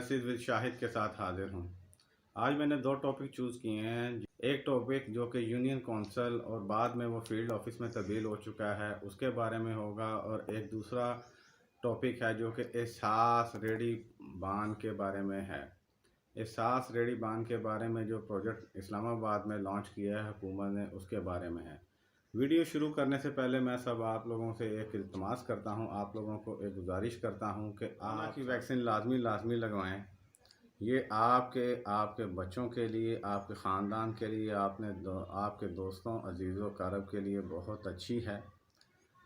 Analysis with Shahid के साथ हाजिर हूँ। आज मैंने दो टॉपिक चूज़ किए हैं। एक टॉपिक जो कि यूनियन कौंसल और बाद में वो फील्ड ऑफिस में तब्दील हो चुका है उसके बारे में होगा, और एक दूसरा टॉपिक है जो कि एहसास रेडी बांध के बारे में है। एहसास रेडी बांध के बारे में जो प्रोजेक्ट इस्लामाबाद में लॉन्च किया है हुकूमत ने, उसके बारे में है। वीडियो शुरू करने से पहले मैं सब आप लोगों से एक इल्तमास करता हूं, आप लोगों को एक गुजारिश करता हूं कि आप की वैक्सीन लाजमी लगवाएं। ये आपके बच्चों के लिए, आपके ख़ानदान के लिए, आपके दोस्तों अजीज़ों क़रीब के लिए बहुत अच्छी है,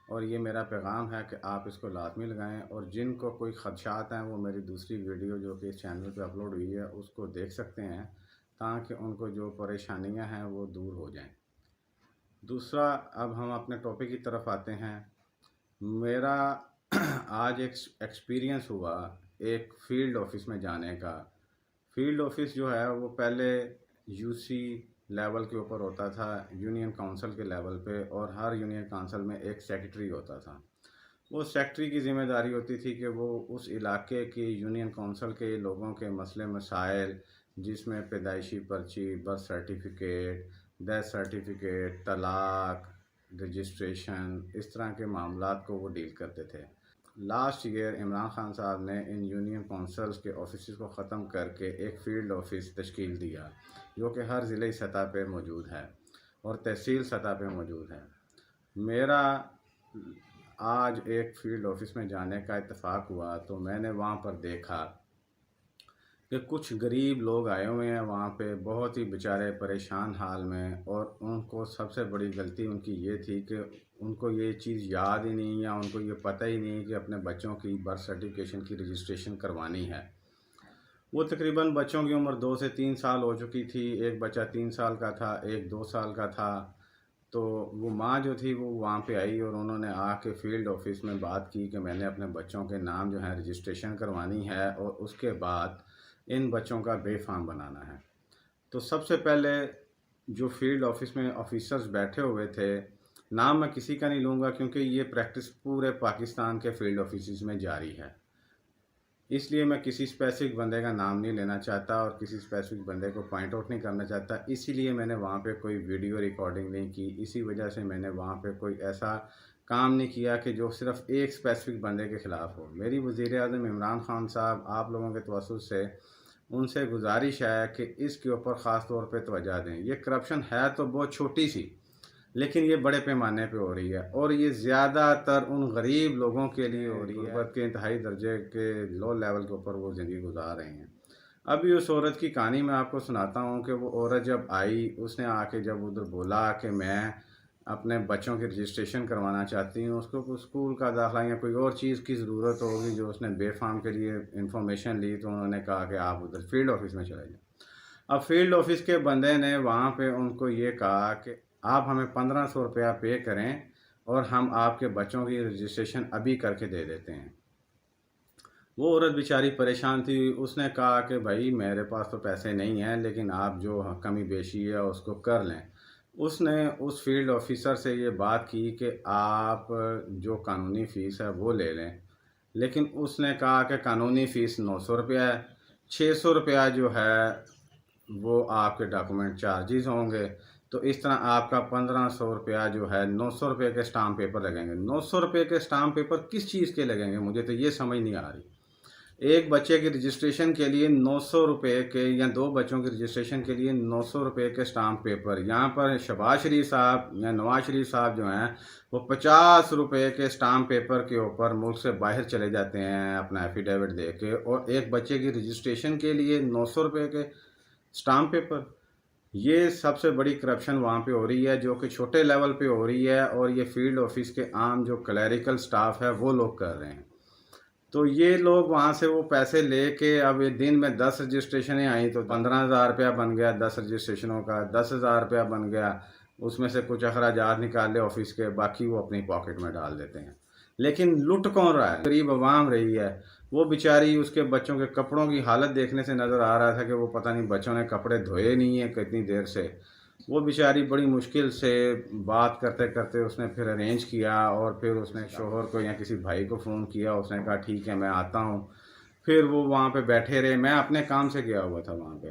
और ये मेरा पैगाम है कि आप इसको लाजमी लगाएं। और जिनको कोई ख़दशात हैं वो मेरी दूसरी वीडियो जो कि इस चैनल पे अपलोड हुई है उसको देख सकते हैं, ताकि उनको जो परेशानियां हैं वो दूर हो जाएं। दूसरा, अब हम अपने टॉपिक की तरफ आते हैं। मेरा आज एक एक्सपीरियंस हुआ एक फ़ील्ड ऑफिस में जाने का। फ़ील्ड ऑफिस जो है वो पहले यूसी लेवल के ऊपर होता था, यूनियन काउंसिल के लेवल पे, और हर यूनियन काउंसिल में एक सेक्रेटरी होता था। वो सेक्रेटरी की ज़िम्मेदारी होती थी कि वो उस इलाके की यूनियन काउंसिल के लोगों के मसले मसाइल, जिसमें पैदाइशी पर्ची, बर्थ सर्टिफिकेट, डेथ सर्टिफिकेट, तलाक, रजिस्ट्रेशन, इस तरह के मामलात को वो डील करते थे। लास्ट ईयर इमरान खान साहब ने इन यूनियन काउंसिल्स के ऑफिस को ख़त्म करके एक फ़ील्ड ऑफिस तश्कील दिया, जो कि हर ज़िले सतह पे मौजूद है और तहसील सतह पे मौजूद है। मेरा आज एक फ़ील्ड ऑफिस में जाने का इत्तेफाक हुआ, तो मैंने वहाँ पर देखा कि कुछ गरीब लोग आए हुए हैं वहाँ पे, बहुत ही बेचारे परेशान हाल में, और उनको सबसे बड़ी गलती उनकी ये थी कि उनको ये चीज़ याद ही नहीं, या उनको ये पता ही नहीं कि अपने बच्चों की बर्थ सर्टिफिकेशन की रजिस्ट्रेशन करवानी है। वो तकरीबन बच्चों की उम्र 2 से 3 साल हो चुकी थी। एक बच्चा 3 साल का था, एक 2 साल का था। तो वो माँ जो थी वो वहाँ पे आई और उन्होंने आके फ़ील्ड ऑफिस में बात की कि मैंने अपने बच्चों के नाम जो है रजिस्ट्रेशन करवानी है, और उसके बाद इन बच्चों का बे फार्म बनाना है। तो सबसे पहले जो फील्ड ऑफिस में ऑफिसर्स बैठे हुए थे, नाम मैं किसी का नहीं लूँगा क्योंकि ये प्रैक्टिस पूरे पाकिस्तान के फील्ड ऑफिस में जारी है, इसलिए मैं किसी स्पेसिफिक बंदे का नाम नहीं लेना चाहता और किसी स्पेसिफिक बंदे को पॉइंट आउट नहीं करना चाहता। इसीलिए मैंने वहाँ पे कोई वीडियो रिकॉर्डिंग नहीं की। इसी वजह से मैंने वहाँ पे कोई ऐसा काम नहीं किया कि जो सिर्फ एक स्पेसिफिक बंदे के ख़िलाफ़ हो। मेरी वज़ीर आज़म इमरान खान साहब, आप लोगों के तवज्जुह से उनसे गुजारिश है कि इसके ऊपर ख़ास तौर पे तवज्जो दें। ये करप्शन है तो बहुत छोटी सी, लेकिन ये बड़े पैमाने पे हो रही है, और ये ज़्यादातर उन गरीब लोगों के लिए हो रही है गुर्बत के इंतहाई दर्जे के लो लेवल के ऊपर वो ज़िंदगी गुजार रहे हैं। अभी उस औरत की कहानी मैं आपको सुनाता हूँ कि वो औरत जब आई, उसने आके जब उधर बोला कि मैं अपने बच्चों की रजिस्ट्रेशन करवाना चाहती हूँ, उसको कुछ स्कूल का दाखिला या कोई और चीज़ की ज़रूरत होगी जो उसने बे फार्म के लिए इंफॉर्मेशन ली, तो उन्होंने कहा कि आप उधर फील्ड ऑफिस में चले जाओ। अब फील्ड ऑफिस के बंदे ने वहाँ पे उनको ये कहा कि आप हमें 1500 रुपया पे करें और हम आपके बच्चों की रजिस्ट्रेशन अभी करके दे देते हैं। वो औरत बेचारी परेशान थी। उसने कहा कि भाई मेरे पास तो पैसे नहीं हैं, लेकिन आप जो कमी बेशी है उसको कर लें। उसने उस फील्ड ऑफिसर से ये बात की कि आप जो कानूनी फ़ीस है वो ले लें, लेकिन उसने कहा कि कानूनी फ़ीस 900 रुपया है, 600 रुपया जो है वो आपके डॉक्यूमेंट चार्जेस होंगे। तो इस तरह आपका 1500 रुपया जो है, 900 रुपये के स्टाम्प पेपर लगेंगे। 900 रुपये के स्टाम्प पेपर किस चीज़ के लगेंगे, मुझे तो ये समझ नहीं आ रही। एक बच्चे की रजिस्ट्रेशन के लिए 900 रुपये के, या 2 बच्चों की रजिस्ट्रेशन के लिए 900 रुपये के स्टाम्प पेपर। यहाँ पर शहबाज शरीफ साहब या नवाज शरीफ साहब जो हैं वो 50 रुपये के स्टाम्प पेपर के ऊपर मुल्क से बाहर चले जाते हैं अपना एफिडेविट दे के, और एक बच्चे की रजिस्ट्रेशन के लिए 900 रुपये के स्टाम्प पेपर। ये सबसे बड़ी करप्शन वहाँ पे हो रही है, जो कि छोटे लेवल पे हो रही है, और ये फील्ड ऑफिस के आम जो क्लरिकल स्टाफ है वो लोग कर रहे हैं। तो ये लोग वहाँ से वो पैसे लेके, अब ये दिन में 10 रजिस्ट्रेशनें आई तो 15,000 रुपया बन गया 10 रजिस्ट्रेशनों का, 10,000 रुपया बन गया। उसमें से कुछ अखराजात निकाल ले ऑफिस के, बाकी वो अपनी पॉकेट में डाल देते हैं। लेकिन लुट कौन रहा है? गरीब आवाम रही है। वो बेचारी, उसके बच्चों के कपड़ों की हालत देखने से नज़र आ रहा था कि वो पता नहीं बच्चों ने कपड़े धोए नहीं है कितनी देर से। वो बेचारी बड़ी मुश्किल से बात करते करते उसने फिर अरेंज किया, और फिर उसने शोहर को या किसी भाई को फ़ोन किया। उसने कहा ठीक है मैं आता हूँ। फिर वो वहाँ पे बैठे रहे, मैं अपने काम से गया हुआ था वहाँ पे,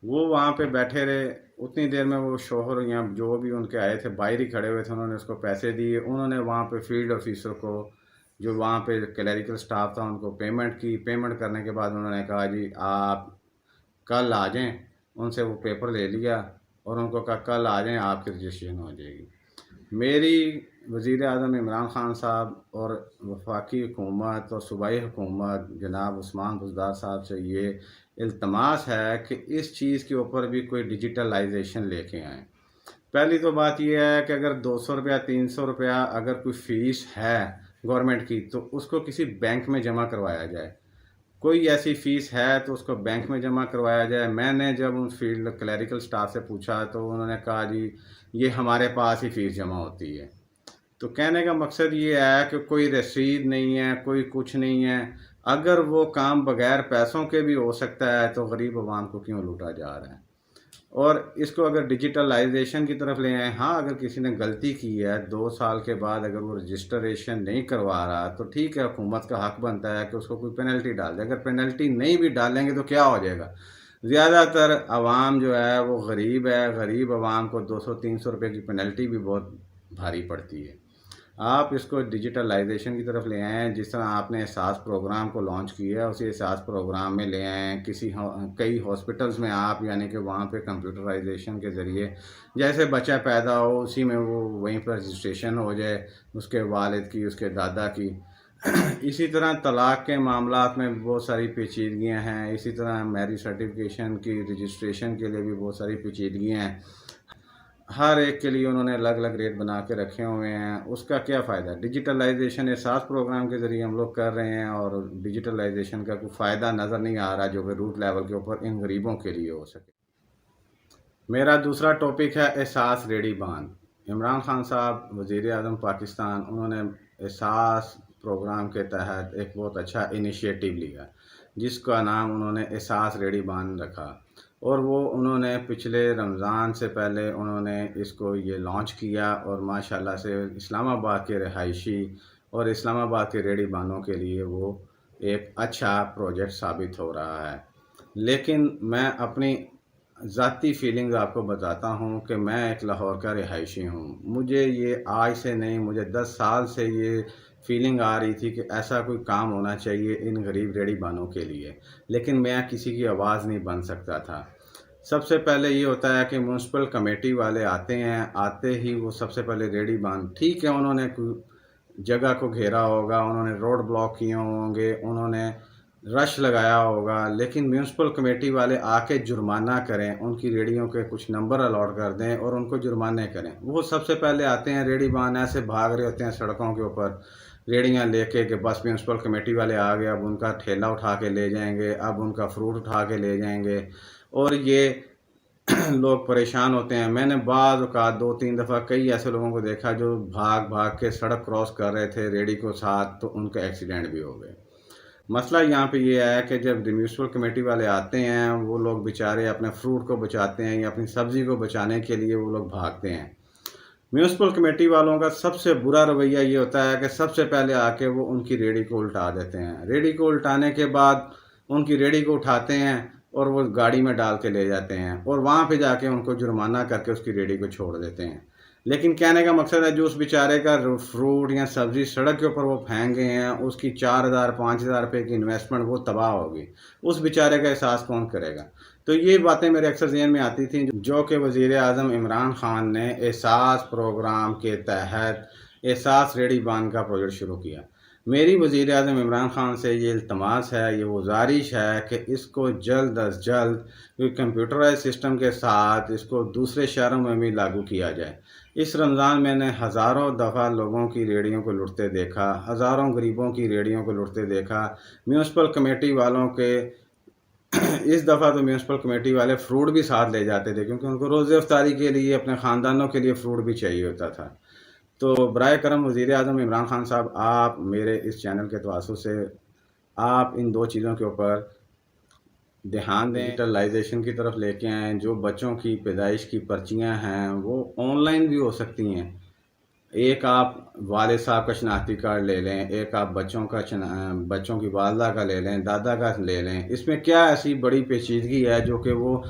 वो वहाँ पे बैठे रहे। उतनी देर में वो शोहर या जो भी उनके आए थे बाहर ही खड़े हुए थे, उन्होंने उसको पैसे दिए। उन्होंने वहाँ पे फील्ड ऑफिसर को, जो वहाँ पे क्लरिकल स्टाफ था, उनको पेमेंट की। पेमेंट करने के बाद उन्होंने कहा जी आप कल आ जाएं। उनसे वो पेपर ले लिया और उनको कहा कल आ जाएं, आपकी रजिस्ट्रेशन हो जाएगी। मेरी वज़ीर आज़म इमरान ख़ान साहब और वफाकी हुकूमत और सूबाई हुकूमत जनाब उस्मान बुज़दार साहब से ये इल्तमास है कि इस चीज़ के ऊपर भी कोई डिजिटलाइजेशन लेके आएँ। पहली तो बात यह है कि अगर 200 रुपया 300 रुपया अगर कोई फ़ीस है गवर्नमेंट की, तो उसको किसी बैंक में जमा करवाया जाए। कोई ऐसी फ़ीस है तो उसको बैंक में जमा करवाया जाए। मैंने जब उन फील्ड क्लरिकल स्टाफ से पूछा तो उन्होंने कहा जी ये हमारे पास ही फ़ीस जमा होती है। तो कहने का मकसद ये है कि कोई रसीद नहीं है, कोई कुछ नहीं है। अगर वो काम बगैर पैसों के भी हो सकता है तो गरीब आवाम को क्यों लूटा जा रहा है। और इसको अगर डिजिटलाइजेशन की तरफ ले आए, हाँ अगर किसी ने गलती की है 2 साल के बाद अगर वो रजिस्ट्रेशन नहीं करवा रहा तो ठीक है, हुकूमत का हक बनता है कि उसको कोई पेनल्टी डाल दे। अगर पेनल्टी नहीं भी डालेंगे तो क्या हो जाएगा। ज़्यादातर आवाम जो है वो गरीब है, गरीब आवाम को 200-300 रुपये की पेनल्टी भी बहुत भारी पड़ती है। आप इसको डिजिटलाइजेशन की तरफ ले आएँ, जिस तरह आपने एहसास प्रोग्राम को लॉन्च किया है उसी एहसास प्रोग्राम में ले आएँ। कई हॉस्पिटल्स में आप यानी कि वहाँ पे कंप्यूटराइजेशन के ज़रिए जैसे बच्चा पैदा हो उसी में वो वहीं पर रजिस्ट्रेशन हो जाए, उसके वालिद की, उसके दादा की। इसी तरह तलाक़ के मामलात में बहुत सारी पेचीदगियाँ हैं। इसी तरह मैरिज सर्टिफिकेशन की रजिस्ट्रेशन के लिए भी बहुत सारी पेचीदगियाँ हैं। हर एक के लिए उन्होंने अलग अलग रेट बना के रखे हुए हैं। उसका क्या फ़ायदा। डिजिटलाइजेशन एहसास प्रोग्राम के ज़रिए हम लोग कर रहे हैं और डिजिटलाइजेशन का कोई फ़ायदा नज़र नहीं आ रहा जो कि रूट लेवल के ऊपर इन गरीबों के लिए हो सके। मेरा दूसरा टॉपिक है एहसास रेडी बांध। इमरान खान साहब वज़ीर आज़म पाकिस्तान, उन्होंने एहसास प्रोग्राम के तहत एक बहुत अच्छा इनिशिएटिव लिया जिसका नाम उन्होंने एहसास रेडी बांध रखा। और वो उन्होंने पिछले रमज़ान से पहले उन्होंने इसको ये लॉन्च किया और माशाल्लाह से इस्लामाबाद के रिहायशी और इस्लामाबाद के रेडी बानों के लिए वो एक अच्छा प्रोजेक्ट साबित हो रहा है। लेकिन मैं अपनी ज़ाती फीलिंग्स आपको बताता हूँ कि मैं एक लाहौर का रिहायशी हूँ। मुझे ये आज से नहीं, मुझे 10 साल से ये फीलिंग आ रही थी कि ऐसा कोई काम होना चाहिए इन गरीब रेहड़ी बानों के लिए, लेकिन मैं किसी की आवाज़ नहीं बन सकता था। सबसे पहले ये होता है कि म्यूनसिपल कमेटी वाले आते हैं, आते ही वो सबसे पहले रेहड़ी बांध, ठीक है उन्होंने जगह को घेरा होगा, उन्होंने रोड ब्लॉक किए होंगे, उन्होंने रश लगाया होगा, लेकिन म्यूनसिपल कमेटी वाले आके जुर्माना करें, उनकी रेहड़ियों के कुछ नंबर अलॉट कर दें और उनको जुर्माने करें। वो सबसे पहले आते हैं, रेहड़ी बांध ऐसे भाग रहे होते हैं सड़कों के ऊपर रेहड़ियाँ लेके कि बस म्यूनसिपल कमेटी वाले आ गए, अब उनका ठेला उठा के ले जाएंगे, अब उनका फ्रूट उठा के ले जाएंगे। और ये लोग परेशान होते हैं। मैंने बाज़ औक़ात 2-3 दफ़ा कई ऐसे लोगों को देखा जो भाग भाग के सड़क क्रॉस कर रहे थे रेहड़ी को साथ, तो उनका एक्सीडेंट भी हो गए। मसला यहाँ पे ये है कि जब म्यूनसिपल कमेटी वाले आते हैं, वो लोग बेचारे अपने फ्रूट को बचाते हैं या अपनी सब्ज़ी को बचाने के लिए वो लोग भागते हैं। म्यूनसिपल कमेटी वालों का सबसे बुरा रवैया ये होता है कि सबसे पहले आके वो उनकी रेहड़ी को उल्टा देते हैं। रेहड़ी को उल्टाने के बाद उनकी रेहड़ी को उठाते हैं और वो गाड़ी में डाल के ले जाते हैं और वहाँ पे जाके उनको जुर्माना करके उसकी रेहड़ी को छोड़ देते हैं। लेकिन कहने का मकसद है जो उस बेचारे का फ्रूट या सब्ज़ी सड़क के ऊपर वो फेंक गए हैं, उसकी 4,000-5,000 रुपये की इन्वेस्टमेंट वो तबाह होगी। उस बेचारे का एहसास कौन करेगा। तो ये बातें मेरे अक्सर ज़हन में आती थी जो कि वज़ीर आज़म इमरान ख़ान ने एहसास प्रोग्राम के तहत एहसास रेहड़ी बांध का प्रोजेक्ट शुरू किया। मेरी वज़ीर आज़म इमरान ख़ान से ये इल्तमास है, ये गुज़ारिश है कि इसको जल्द अज़ जल्द कंप्यूटराइज सिस्टम के साथ इसको दूसरे शहरों में भी लागू किया जाए। इस रमज़ान मैंने हज़ारों दफ़ा लोगों की रेहड़ियों को लुटते देखा, हज़ारों गरीबों की रेहड़ियों को लुटते देखा। म्यूनसिपल कमेटी वालों के इस दफ़ा तो म्यूनसिपल कमेटी वाले फ्रूट भी साथ ले जाते थे क्योंकि उनको रोज़े इफ्तारी के लिए अपने ख़ानदानों के लिए फ्रूट भी चाहिए होता था। तो बराए करम वज़ीर आज़म इमरान ख़ान साहब, आप मेरे इस चैनल के तवासुत से आप इन 2 चीज़ों के ऊपर ध्यान दें, डिजिटलाइजेशन की तरफ लेके आएँ। जो बच्चों की पैदाइश की पर्चियाँ हैं वो ऑनलाइन भी हो सकती हैं। एक आप वालिद साहब का शनाख्ती कार्ड ले लें, एक आप बच्चों की वालदा का ले लें, दादा का ले लें। इसमें क्या ऐसी बड़ी पेचीदगी है जो कि वो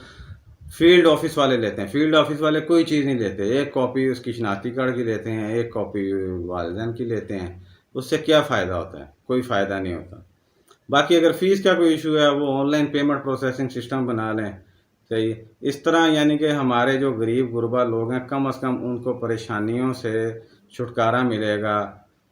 फील्ड ऑफिस वाले लेते हैं। फील्ड ऑफिस वाले कोई चीज़ नहीं लेते, एक कॉपी उसकी शनाख्ती कार्ड की लेते हैं, एक कॉपी वालिदैन की लेते हैं। उससे क्या फ़ायदा होता है? कोई फ़ायदा नहीं होता। बाकी अगर फ़ीस का कोई इशू है वो ऑनलाइन पेमेंट प्रोसेसिंग सिस्टम बना लें। सही, इस तरह यानी कि हमारे जो गरीब गुरबा लोग हैं कम अज़ कम उनको परेशानियों से छुटकारा मिलेगा।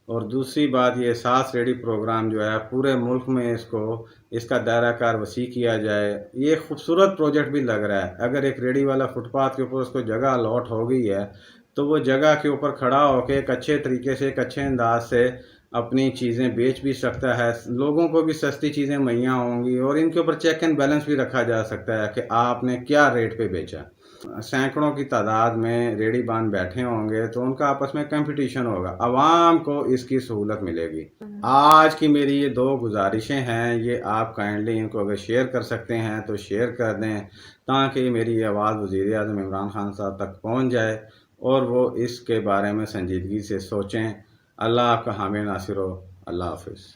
और दूसरी बात, ये सास रेडी प्रोग्राम जो है पूरे मुल्क में इसका दायरा कार वसी किया जाए। ये खूबसूरत प्रोजेक्ट भी लग रहा है। अगर एक रेडी वाला फुटपाथ के ऊपर उसको जगह अलॉट हो गई है तो वो जगह के ऊपर खड़ा होकर एक अच्छे तरीके से, एक अच्छे अंदाज से अपनी चीज़ें बेच भी सकता है। लोगों को भी सस्ती चीज़ें मुहैया होंगी और इनके ऊपर चेक एंड बैलेंस भी रखा जा सकता है कि आपने क्या रेट पे बेचा। सैकड़ों की तादाद में रेडी बान बैठे होंगे तो उनका आपस में कंपटीशन होगा, आवाम को इसकी सहूलत मिलेगी। आज की मेरी ये दो गुजारिशें हैं, ये आप काइंडली इनको अगर शेयर कर सकते हैं तो शेयर कर दें ताकि मेरी ये आवाज़ वज़ीर आज़म इमरान खान साहब तक पहुँच जाए और वो इसके बारे में संजीदगी से सोचें। अल्लाह आपका हामी नासिर हो। अल्लाह हाफिज़।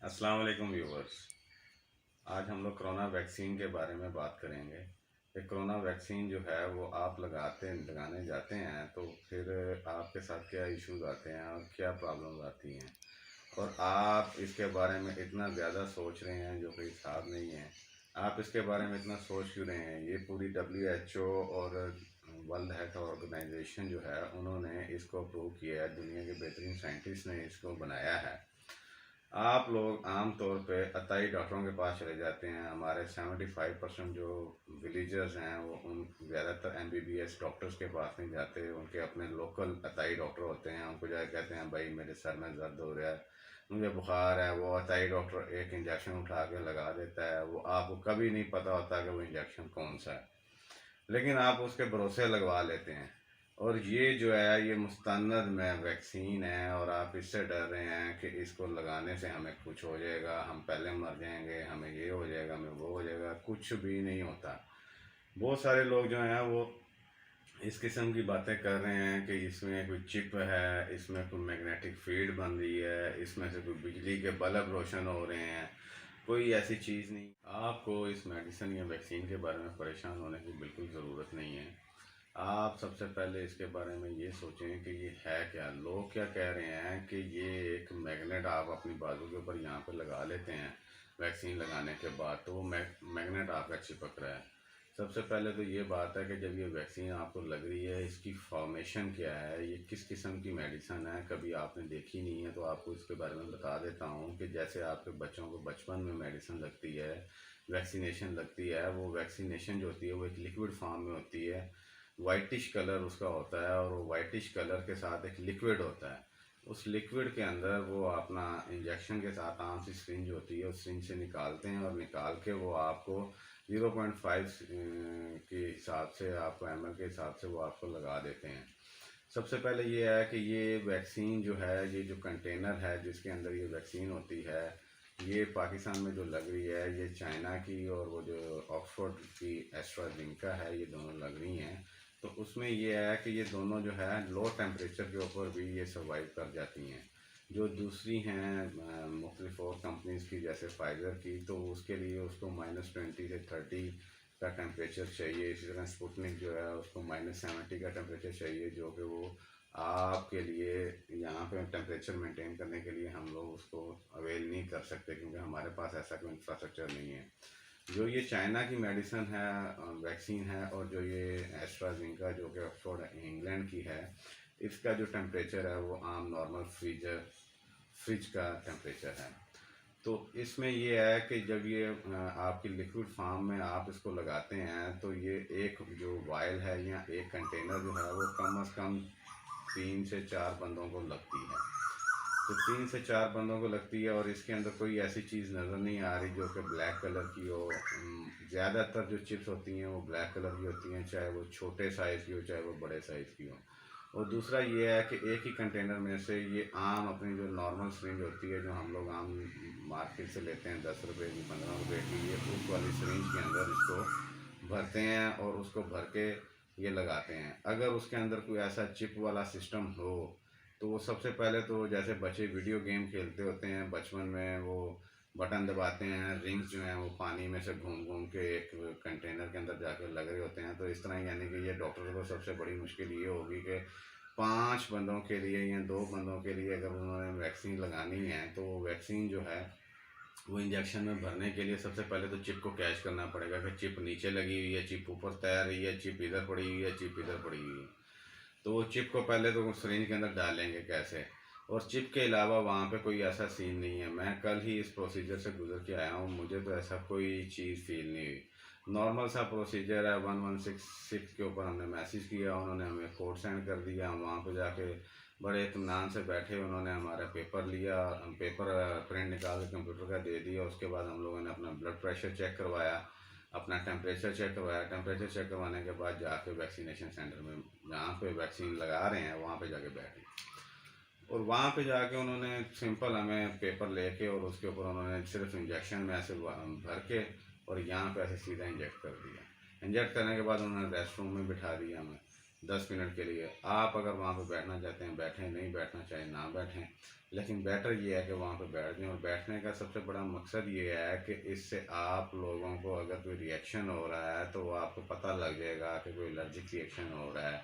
अस्सलाम वालेकुम व्यूवर्स। आज हम लोग कोरोना वैक्सीन के बारे में बात करेंगे कि कोरोना वैक्सीन जो है वो आप लगाने जाते हैं तो फिर आपके साथ क्या इश्यूज आते हैं और क्या प्रॉब्लम्स आती हैं, और आप इसके बारे में इतना ज़्यादा सोच रहे हैं जो कि हिसाब नहीं है। आप इसके बारे में इतना सोच क्यों रहे हैं? ये पूरी WHO और वर्ल्ड हेल्थ ऑर्गेनाइजेशन जो है उन्होंने इसको अप्रूव किया है, दुनिया के बेहतरीन साइंटिस्ट ने इसको बनाया है। आप लोग आम तौर पे अताई डॉक्टरों के पास चले जाते हैं। हमारे 75% जो विलेजर्स हैं वो उन ज़्यादातर MBBS डॉक्टर्स के पास नहीं जाते, उनके अपने लोकल अताई डॉक्टर होते हैं। उनको जाकर कहते हैं भाई मेरे सर में दर्द हो रहा है, मुझे बुखार है। वो अताई डॉक्टर एक इंजेक्शन उठा के लगा देता है। वो आपको कभी नहीं पता होता कि वो इंजेक्शन कौन सा है, लेकिन आप उसके भरोसे लगवा लेते हैं। और ये जो है ये मुस्तनद में वैक्सीन है और आप इससे डर रहे हैं कि इसको लगाने से हमें कुछ हो जाएगा, हम पहले मर जाएंगे, हमें ये हो जाएगा, हमें वो हो जाएगा। कुछ भी नहीं होता। बहुत सारे लोग जो हैं वो इस किस्म की बातें कर रहे हैं कि इसमें कोई चिप है, इसमें कोई मैग्नेटिक फील्ड बन रही है, इसमें से कोई बिजली के बल्ब रोशन हो रहे हैं। कोई ऐसी चीज़ नहीं। आपको इस मेडिसिन या वैक्सीन के बारे में परेशान होने की बिल्कुल ज़रूरत नहीं है। आप सबसे पहले इसके बारे में ये सोचें कि ये है क्या। लोग क्या कह रहे हैं कि ये एक मैग्नेट आप अपनी बाजू के ऊपर यहाँ पर लगा लेते हैं वैक्सीन लगाने के बाद, तो वो मैग्नेट आपका चिपक रहा है। सबसे पहले तो ये बात है कि जब ये वैक्सीन आपको लग रही है इसकी फॉर्मेशन क्या है, ये किस किस्म की मेडिसन है, कभी आपने देखी नहीं है तो आपको इसके बारे में बता देता हूँ कि जैसे आपके बच्चों को बचपन में मेडिसिन लगती है, वैक्सीनेशन लगती है, वो वैक्सीनेशन जो होती है वो एक लिक्विड फॉर्म में होती है। वाइटिश कलर उसका होता है और वो वाइटिश कलर के साथ एक लिक्विड होता है। उस लिक्विड के अंदर वो अपना इंजेक्शन के साथ आम सी सिरिंज होती है, उस सिरिंज से निकालते हैं और निकाल के वो आपको 0.5 के हिसाब से, आपको ml के हिसाब से वो आपको लगा देते हैं। सबसे पहले ये है कि ये वैक्सीन जो है, ये जो कंटेनर है जिसके अंदर ये वैक्सीन होती है, ये पाकिस्तान में जो लग रही है ये चाइना की और वो जो ऑक्सफोर्ड की एस्ट्राजेनेका है, ये दोनों लग रही हैं। तो उसमें ये है कि ये दोनों जो है लो टेम्परेचर के ऊपर भी ये सर्वाइव कर जाती हैं। जो दूसरी हैं मुख्तलिफ और कंपनीज़ की जैसे फाइज़र की, तो उसके लिए उसको -20 से 30 का टेम्परेचर चाहिए। इसी तरह स्पुतनिक जो है उसको -70 का टेम्परेचर चाहिए, जो कि वो आपके लिए यहाँ पे टेम्परेचर मेंटेन करने के लिए हम लोग उसको अवेल नहीं कर सकते, क्योंकि हमारे पास ऐसा कोई इंफ्रास्ट्रक्चर नहीं है। जो ये चाइना की मेडिसिन है, वैक्सीन है, और जो ये एस्ट्राजेनेका जो कि ऑक्सफोर्ड इंग्लैंड की है, इसका जो टेम्परेचर है वो आम नॉर्मल फ्रिज का टेम्परेचर है। तो इसमें ये है कि जब ये आपकी लिक्विड फार्म में आप इसको लगाते हैं तो ये एक जो वायल है या एक कंटेनर जो है वो कम से कम 3 से 4 बंदों को लगती है। तो 3 से 4 बंदों को लगती है, और इसके अंदर कोई ऐसी चीज़ नज़र नहीं आ रही जो कि ब्लैक कलर की हो। ज़्यादातर जो चिप्स होती हैं वो ब्लैक कलर की होती हैं, चाहे वो छोटे साइज़ की हो चाहे वो बड़े साइज़ की हो। और दूसरा ये है कि एक ही कंटेनर में से ये आम अपनी जो नॉर्मल सिरिंज होती है, जो हम लोग आम मार्केट से लेते हैं 10 रुपये की 15 रुपये की, ये उस वाली सिरिंज के अंदर इसको भरते हैं और उसको भर के ये लगाते हैं। अगर उसके अंदर कोई ऐसा चिप वाला सिस्टम हो तो वो सबसे पहले तो जैसे बच्चे वीडियो गेम खेलते होते हैं बचपन में, वो बटन दबाते हैं, रिंग्स जो हैं वो पानी में से घूम घूम के एक कंटेनर के अंदर जाकर लग रहे होते हैं। तो इस तरह यानी कि ये डॉक्टर को सबसे बड़ी मुश्किल ये होगी कि 5 बंदों के लिए या 2 बंदों के लिए अगर उन्होंने वैक्सीन लगानी है, तो वो वैक्सीन जो है वो इंजेक्शन में भरने के लिए सबसे पहले तो चिप को कैच करना पड़ेगा कि चिप नीचे लगी हुई है, चिप ऊपर तैर रही है, चिप इधर पड़ी हुई है, चिप इधर पड़ी हुई है। तो वो चिप को पहले तो सिरिंज के अंदर डालेंगे कैसे। और चिप के अलावा वहाँ पे कोई ऐसा सीन नहीं है। मैं कल ही इस प्रोसीजर से गुजर के आया हूँ, मुझे तो ऐसा कोई चीज़ फील नहीं हुई। नॉर्मल सा प्रोसीजर है। 1166 के ऊपर हमने मैसेज किया, उन्होंने हमें कोड सेंड कर दिया। हम वहाँ पे जाके बड़े इत्मीनान से बैठे, उन्होंने हमारा पेपर लिया, पेपर प्रिंट निकाल के कंप्यूटर का दे दिया। उसके बाद हम लोगों ने अपना ब्लड प्रेशर चेक करवाया, अपना टेम्परेचर चेक करवाया। टेम्परेचर चेक करवाने के बाद जाके वैक्सीनेशन सेंटर में जहाँ पे वैक्सीन लगा रहे हैं वहाँ पे जाके बैठे, और वहाँ पे जाके उन्होंने सिंपल हमें पेपर लेके और उसके ऊपर उन्होंने सिर्फ इंजेक्शन में ऐसे भर के और यहाँ पे ऐसे सीधा इंजेक्ट कर दिया। इंजेक्ट करने के बाद उन्होंने रेस्ट रूम में बिठा दिया हमें 10 मिनट के लिए। आप अगर वहाँ पे बैठना चाहते हैं बैठें, नहीं बैठना चाहे ना बैठें, लेकिन बेटर ये है कि वहाँ पे बैठ जाएं। और बैठने का सबसे बड़ा मकसद ये है कि इससे आप लोगों को अगर कोई रिएक्शन हो रहा है तो वो आपको पता लग जाएगा कि कोई एलर्जिक रिएक्शन हो रहा है,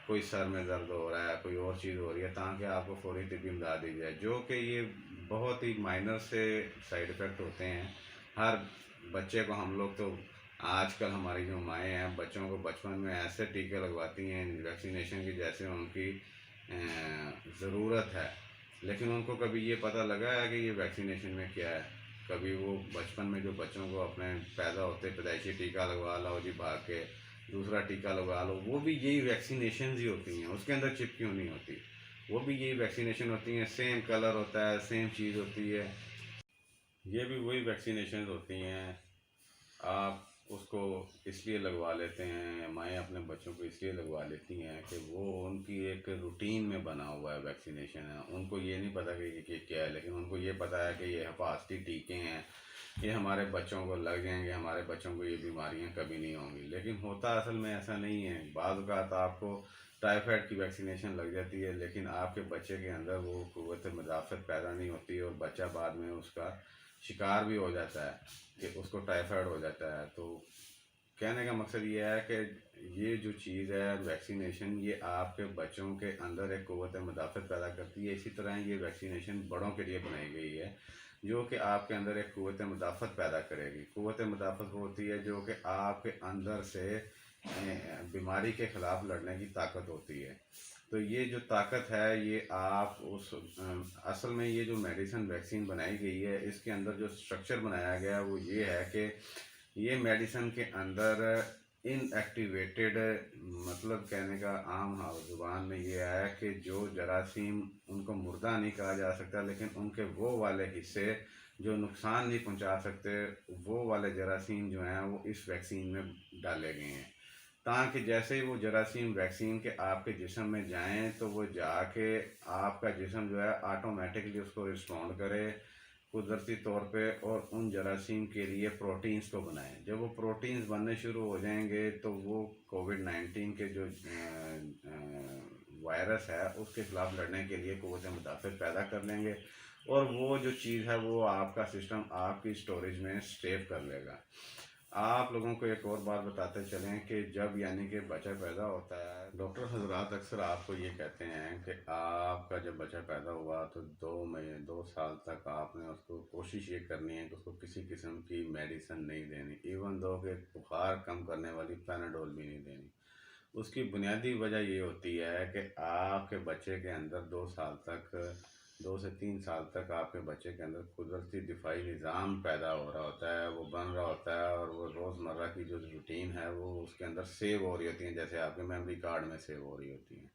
कोई सर में दर्द हो रहा है, कोई और चीज़ हो रही है, ताकि आपको फौरी तिब्बी इमदाद दी जाए। जो कि ये बहुत ही माइनर से साइड इफ़ेक्ट होते हैं। हर बच्चे को हम लोग तो आजकल हमारी जो माएँ हैं बच्चों को बचपन में ऐसे टीके लगवाती हैं वैक्सीनेशन की जैसे उनकी ज़रूरत है, लेकिन उनको कभी ये पता लगा है कि ये वैक्सीनेशन में क्या है? कभी वो बचपन में जो बच्चों को अपने पैदा होते पैदाइशी टीका लगवा लो जी भाग के, दूसरा टीका लगवा लो, वो भी यही वैक्सीनेशन ही होती हैं। उसके अंदर चिप क्यों नहीं होती? वो भी यही वैक्सीनेशन होती हैं, सेम कलर होता है, सेम चीज़ होती है, ये भी वही वैक्सीनेशन होती हैं। आप उसको इसलिए लगवा लेते हैं, माएँ अपने बच्चों को इसलिए लगवा लेती हैं कि वो उनकी एक रूटीन में बना हुआ है वैक्सीनेशन है। उनको ये नहीं पता कि ये क्या है, लेकिन उनको ये पता है कि ये हिफाजती टीके हैं, ये हमारे बच्चों को लग जाएंगे, हमारे बच्चों को ये बीमारियां कभी नहीं होंगी। लेकिन होता असल में ऐसा नहीं है। बाज़ औक़ात आपको टाइफाइड की वैक्सीनेशन लग जाती है, लेकिन आपके बच्चे के अंदर वो क़ुव्वत मुदाफ़त पैदा नहीं होती और बच्चा बाद में उसका शिकार भी हो जाता है कि उसको टाइफाइड हो जाता है। तो कहने का मकसद ये है कि ये जो चीज़ है वैक्सीनेशन, ये आपके बच्चों के अंदर एक क़ुव्वत मुदाफ़त पैदा करती है। इसी तरह ये वैक्सीनेशन बड़ों के लिए बनाई गई है, जो कि आपके अंदर एक क़ुव्वत मुदाफ़त पैदा करेगी। क़ुव्वत मुदाफ़त होती है जो कि आपके अंदर से बीमारी के ख़िलाफ़ लड़ने की ताकत होती है। तो ये जो ताकत है ये आप उस असल में ये जो मेडिसिन वैक्सीन बनाई गई है इसके अंदर जो स्ट्रक्चर बनाया गया है वो ये है कि ये मेडिसिन के अंदर इनएक्टिवेटेड, मतलब कहने का आम ज़ुबान में ये है कि जो जरासीम, उनको मुर्दा नहीं कहा जा सकता, लेकिन उनके वो वाले हिस्से जो नुकसान नहीं पहुंचा सकते, वो वाले जरासीम जो हैं वो इस वैक्सीन में डाले गए हैं, ताकि जैसे ही वो जरासीम वैक्सीन के आपके जिस्म में जाएं तो वो जाके आपका जिस्म जो है ऑटोमेटिकली उसको रिस्पॉन्ड करे कुदरती तौर पे, और उन जरासीम के लिए प्रोटीन्स को बनाएं। जब वो प्रोटीन्स बनने शुरू हो जाएंगे तो वो कोविड-19 के जो वायरस है उसके ख़िलाफ़ लड़ने के लिए क़ुव्वत मुदाफ़त पैदा कर लेंगे, और वो जो चीज़ है वो आपका सिस्टम आपकी स्टोरेज में सेव कर लेगा। आप लोगों को एक और बात बताते चलें कि जब यानी कि बच्चा पैदा होता है, डॉक्टर हजरात अक्सर आपको ये कहते हैं कि आपका जब बच्चा पैदा हुआ तो 2 साल तक आपने उसको कोशिश ये करनी है कि उसको किसी किस्म की मेडिसिन नहीं देनी, इवन दो कि बुखार कम करने वाली पैनाडोल भी नहीं देनी। उसकी बुनियादी वजह ये होती है कि आपके बच्चे के अंदर 2 साल तक, 2 से 3 साल तक आपके बच्चे के अंदर कुदरती दिफाई निज़ाम पैदा हो रहा होता है, वो बन रहा होता है, और वो रोज़मर्रा की जो रूटीन है वो उसके अंदर सेव हो रही होती है, जैसे आपके मेमोरी कार्ड में सेव हो रही होती हैं।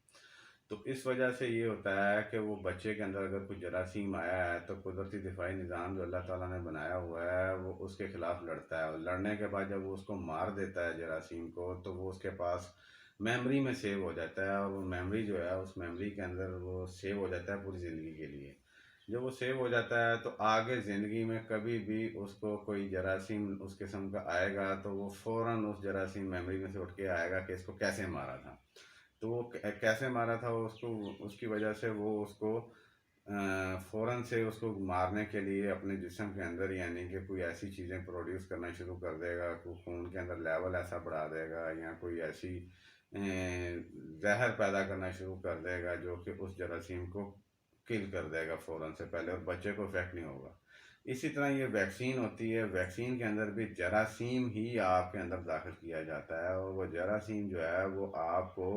तो इस वजह से ये होता है कि वो बच्चे के अंदर अगर कुछ जरासीम आया है तो कुदरती दिफाई निज़ाम जो अल्लाह ताला ने बनाया हुआ है वो उसके ख़िलाफ़ लड़ता है, और लड़ने के बाद जब वो उसको मार देता है जरासीम को, तो वो उसके पास मेमोरी में सेव हो जाता है, और वो मेमोरी जो है उस मेमोरी के अंदर वो सेव हो जाता है पूरी ज़िंदगी के लिए। जब वो सेव हो जाता है तो आगे ज़िंदगी में कभी भी उसको कोई जरासीम उस किस्म का आएगा तो वो फ़ौरन उस जरासीम मेमोरी में से उठ के आएगा कि इसको कैसे मारा था। तो वो कैसे मारा था वो उसको, उसकी वजह से वो उसको फ़ौरन से उसको मारने के लिए अपने जिस्म के अंदर यानी कि कोई ऐसी चीज़ें प्रोड्यूस करना शुरू कर देगा, कोई खून के अंदर लेवल ऐसा बढ़ा देगा, या कोई ऐसी जहर पैदा करना शुरू कर देगा जो कि उस जरासीम को किल कर देगा फ़ौरन से पहले, और बच्चे को इफेक्ट नहीं होगा। इसी तरह ये वैक्सीन होती है, वैक्सीन के अंदर भी जरासीम ही आपके अंदर दाखिल किया जाता है, और वो जरासीम जो है वो आपको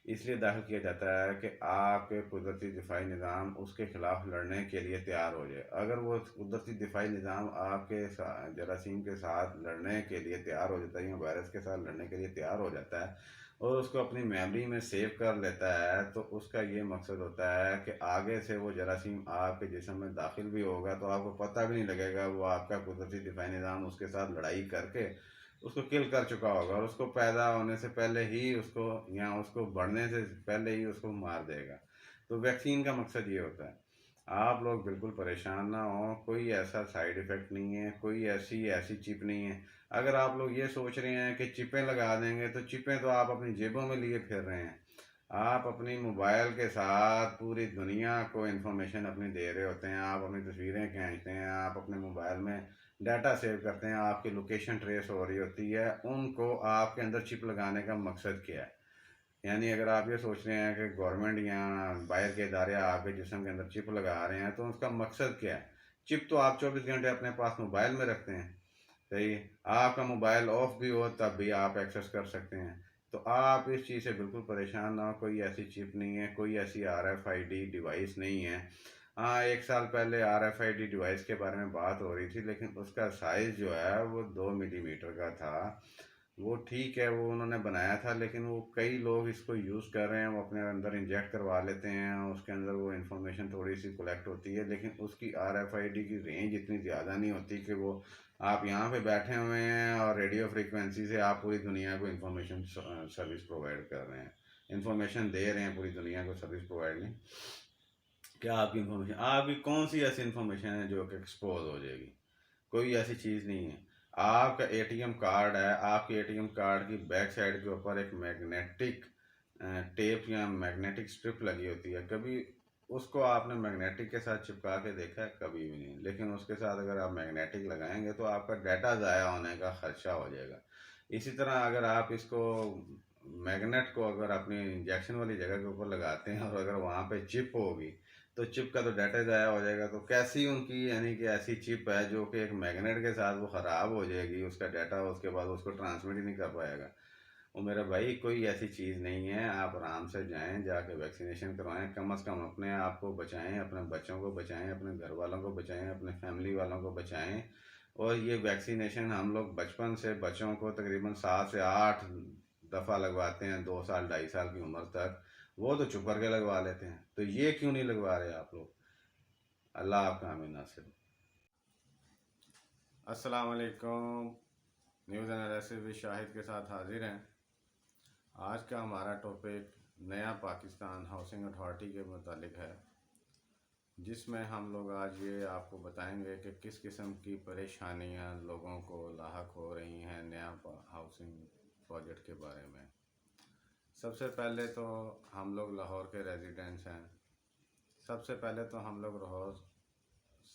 इसलिए दाखिल किया जाता है कि आपके कुदरती दिफाई निज़ाम उसके ख़िलाफ़ लड़ने के लिए तैयार हो जाए। अगर वो कुदरती दिफाई निज़ाम आपके जरासीम के साथ लड़ने के लिए तैयार हो जाता है, या वायरस के साथ लड़ने के लिए तैयार हो जाता है और उसको अपनी मेमोरी में सेव कर लेता है, तो उसका ये मकसद होता है कि आगे से वो जरासीम आपके जिस्म में दाखिल भी होगा तो आपको पता भी नहीं लगेगा, वो आपका कुदरती दिफाई निज़ाम उसके साथ लड़ाई करके उसको किल कर चुका होगा, और उसको पैदा होने से पहले ही उसको, या उसको बढ़ने से पहले ही उसको मार देगा। तो वैक्सीन का मकसद ये होता है। आप लोग बिल्कुल परेशान ना हो, कोई ऐसा साइड इफ़ेक्ट नहीं है, कोई ऐसी ऐसी चिप नहीं है। अगर आप लोग ये सोच रहे हैं कि चिपें लगा देंगे, तो चिपें तो आप अपनी जेबों में लिए फिर रहे हैं। आप अपनी मोबाइल के साथ पूरी दुनिया को इन्फॉर्मेशन अपनी दे रहे होते हैं, आप अपनी तस्वीरें खींचते हैं, आप अपने मोबाइल में डाटा सेव करते हैं, आपकी लोकेशन ट्रेस हो रही होती है, उनको आपके अंदर चिप लगाने का मकसद क्या है? यानी अगर आप ये सोच रहे हैं कि गवर्नमेंट या बाहर के इदारे आपके जिस्म के अंदर चिप लगा रहे हैं, तो उसका मकसद क्या है? चिप तो आप 24 घंटे अपने पास मोबाइल में रखते हैं, सही। आपका मोबाइल ऑफ भी हो तब भी आप एक्सेस कर सकते हैं। तो आप इस चीज़ से बिल्कुल परेशान ना हो, कोई ऐसी चिप नहीं है, कोई ऐसी RFID डिवाइस नहीं है। हाँ, 1 साल पहले RFID डिवाइस के बारे में बात हो रही थी, लेकिन उसका साइज़ जो है वो 2 मिलीमीटर का था। वो ठीक है, वो उन्होंने बनाया था, लेकिन वो कई लोग इसको यूज़ कर रहे हैं, वो अपने अंदर इंजेक्ट करवा लेते हैं, उसके अंदर वो इन्फॉर्मेशन थोड़ी सी कलेक्ट होती है, लेकिन उसकी RFID की रेंज इतनी ज़्यादा नहीं होती कि वो आप यहाँ पे बैठे हुए हैं और रेडियो फ्रीक्वेंसी से आप पूरी दुनिया को इन्फॉर्मेशन सर्विस प्रोवाइड कर रहे हैं, इन्फॉर्मेशन दे रहे हैं पूरी दुनिया को, सर्विस प्रोवाइड नहीं। क्या आपकी इन्फॉर्मेशन, आपकी कौन सी ऐसी इन्फॉर्मेशन है जो कि एक्सपोज हो जाएगी? कोई ऐसी चीज़ नहीं है। आपका ATM कार्ड है, आपके ATM कार्ड की बैक साइड के ऊपर एक मैग्नेटिक टेप या मैग्नेटिक स्ट्रिप लगी होती है। कभी उसको आपने मैग्नेटिक के साथ चिपका के देखा है? कभी भी नहीं। लेकिन उसके साथ अगर आप मैग्नेटिक लगाएंगे तो आपका डाटा ज़ाया होने का खदशा हो जाएगा। इसी तरह अगर आप इसको मैग्नेट को अगर अपनी इंजेक्शन वाली जगह के ऊपर लगाते हैं और अगर वहाँ पे चिप होगी, तो चिप का तो डाटा ज़ाया हो जाएगा। तो कैसी उनकी यानी कि ऐसी चिप है जो कि एक मैग्नेट के साथ वो ख़राब हो जाएगी, उसका डाटा उसके बाद उसको ट्रांसमिट ही नहीं कर पाएगा। वो मेरा भाई कोई ऐसी चीज़ नहीं है, आप आराम से जाएं, जाके वैक्सीनेशन करवाएं, कम से कम अपने आप को बचाएं, अपने बच्चों को बचाएं, अपने घर वालों को बचाएं, अपने फैमिली वालों को बचाएं। और ये वैक्सीनेशन हम लोग बचपन से बच्चों को तकरीबन 7 से 8 दफ़ा लगवाते हैं, 2 साल 2.5 साल की उम्र तक। वो तो चुप करके लगवा लेते हैं, तो ये क्यों नहीं लगवा रहे आप लोग? अल्लाह आपका आमीन नासिर। अस्सलाम वालेकुम। न्यूज़ एनालिसिस विद शाहिद के साथ हाजिर हैं। आज का हमारा टॉपिक नया पाकिस्तान हाउसिंग अथॉरिटी के मुतालिक है, जिसमें हम लोग आज ये आपको बताएंगे कि किस किस्म की परेशानियां लोगों को लाहक हो रही हैं नया हाउसिंग प्रोजेक्ट के बारे में। सबसे पहले तो हम लोग लाहौर के रेजिडेंट्स हैं। सबसे पहले तो हम लोग लाहौर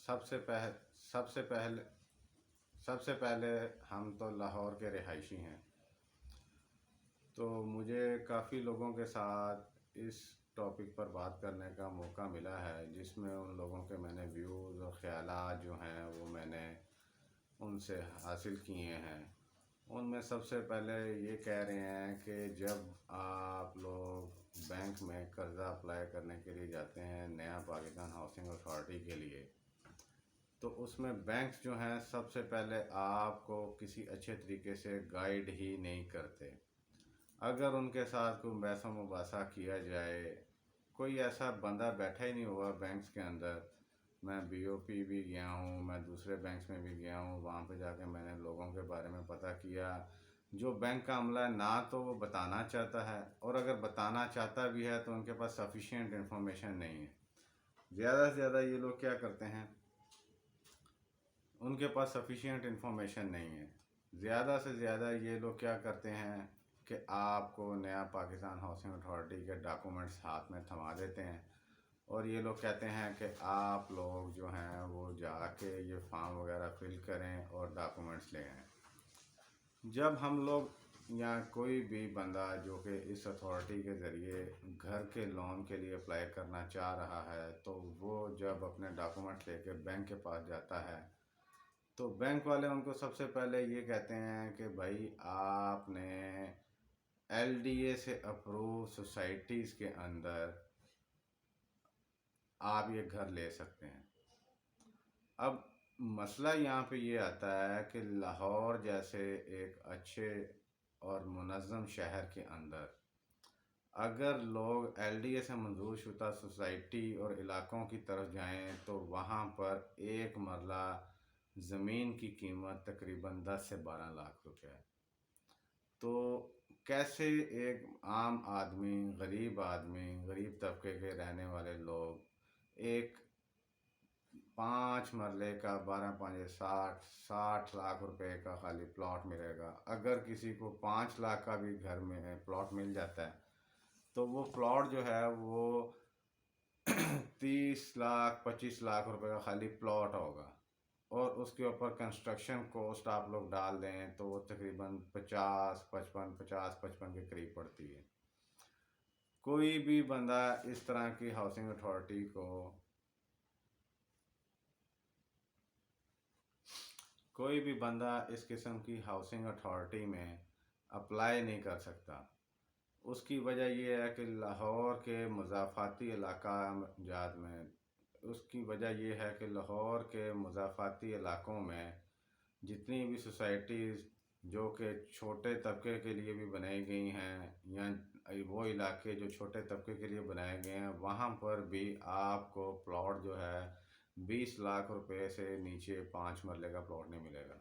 सबसे पहले सबसे पहले हम तो लाहौर के रिहायशी हैं, तो मुझे काफ़ी लोगों के साथ इस टॉपिक पर बात करने का मौका मिला है, जिसमें उन लोगों के मैंने व्यूज़ और ख़यालात जो हैं वो मैंने उनसे हासिल किए हैं। उनमें सबसे पहले ये कह रहे हैं कि जब आप लोग बैंक में कर्ज़ा अप्लाई करने के लिए जाते हैं नया पाकिस्तान हाउसिंग अथॉरिटी के लिए, तो उसमें बैंक्स जो हैं सबसे पहले आपको किसी अच्छे तरीके से गाइड ही नहीं करते। अगर उनके साथ कोई बहस मुबासा किया जाए, कोई ऐसा बंदा बैठा ही नहीं हुआ बैंक्स के अंदर। मैं बीओपी भी गया हूँ, मैं दूसरे बैंक्स में भी गया हूँ, वहाँ पे जाके मैंने लोगों के बारे में पता किया। जो बैंक का अमला है ना तो वो बताना चाहता है, और अगर बताना चाहता भी है तो उनके पास सफिशिएंट इंफॉर्मेशन नहीं है। ज़्यादा से ज़्यादा ये लोग क्या करते हैं, उनके पास सफिशिएंट इंफॉर्मेशन नहीं है। ज़्यादा से ज़्यादा ये लोग क्या करते हैं कि आपको नया पाकिस्तान हाउसिंग अथॉरिटी के डॉक्यूमेंट्स हाथ में थमा देते हैं, और ये लोग कहते हैं कि आप लोग जो हैं वो जाके ये फॉर्म वगैरह फिल करें और डॉक्यूमेंट्स ले आएँ। जब हम लोग या कोई भी बंदा जो कि इस अथॉरिटी के ज़रिए घर के लोन के लिए अप्लाई करना चाह रहा है, तो वो जब अपने डॉक्यूमेंट्स लेके बैंक के पास जाता है, तो बैंक वाले उनको सबसे पहले ये कहते हैं कि भाई आपने एलडीए से अप्रूव सोसाइटीज़ के अंदर आप ये घर ले सकते हैं। अब मसला यहाँ पे ये आता है कि लाहौर जैसे एक अच्छे और मुनज़्ज़म शहर के अंदर अगर लोग एलडीए से मंजूर शुदा सोसाइटी और इलाकों की तरफ जाएं, तो वहाँ पर एक मरला ज़मीन की कीमत तकरीबन 10 से 12 लाख रुपए है। तो कैसे एक आम आदमी, गरीब तबके के रहने वाले लोग एक 5 मरले का 12 पाँच 60 लाख रुपए का खाली प्लॉट मिलेगा। अगर किसी को 5 लाख का भी घर में प्लॉट मिल जाता है, तो वो प्लॉट जो है वो 30 लाख 25 लाख रुपए का खाली प्लॉट होगा, और उसके ऊपर कंस्ट्रक्शन कॉस्ट आप लोग डाल दें तो वो तकरीबन 50-55 के करीब पड़ती है। कोई भी बंदा इस तरह की हाउसिंग अथॉरिटी को कोई भी बंदा इस किस्म की हाउसिंग अथॉरिटी में अप्लाई नहीं कर सकता। उसकी वजह यह है कि लाहौर के मज़ाफ़ाती इलाका जात में उसकी वजह यह है कि लाहौर के मज़ाफ़ाती इलाकों में जितनी भी सोसाइटीज़ जो कि छोटे तबके के लिए भी बनाई गई हैं, या वो इलाके जो छोटे तबके के लिए बनाए गए हैं, वहाँ पर भी आपको प्लॉट जो है 20 लाख रुपए से नीचे 5 मरले का प्लॉट नहीं मिलेगा।